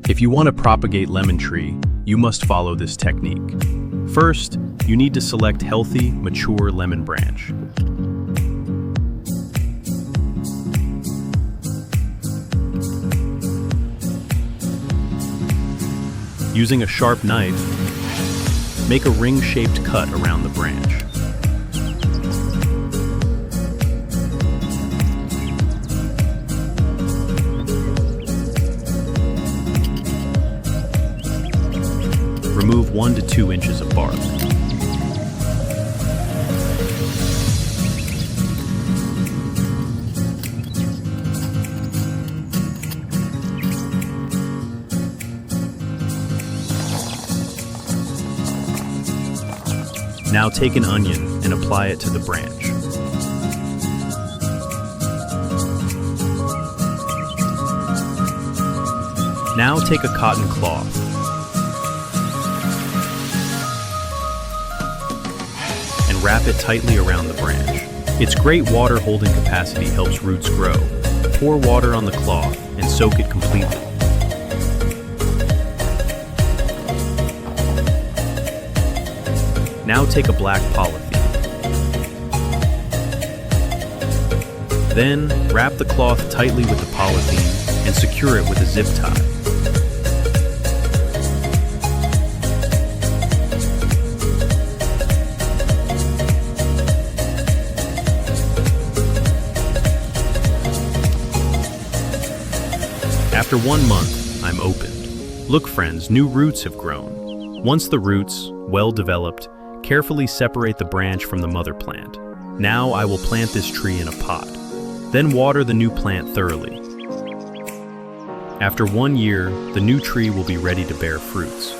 If you want to propagate lemon tree, you must follow this technique. First, you need to select healthy, mature lemon branch. Using a sharp knife, make a ring-shaped cut around the branch. Remove 1 to 2 inches of bark. Now take an onion and apply it to the branch. Now take a cotton cloth. And wrap it tightly around the branch. Its great water holding capacity helps roots grow. Pour water on the cloth and soak it completely. Now take a black polythene. Then wrap the cloth tightly with the polythene and secure it with a zip tie. After 1 month, I'm opened. Look friends, new roots have grown. Once the roots, well developed, carefully separate the branch from the mother plant. Now I will plant this tree in a pot. Then water the new plant thoroughly. After 1 year, the new tree will be ready to bear fruits.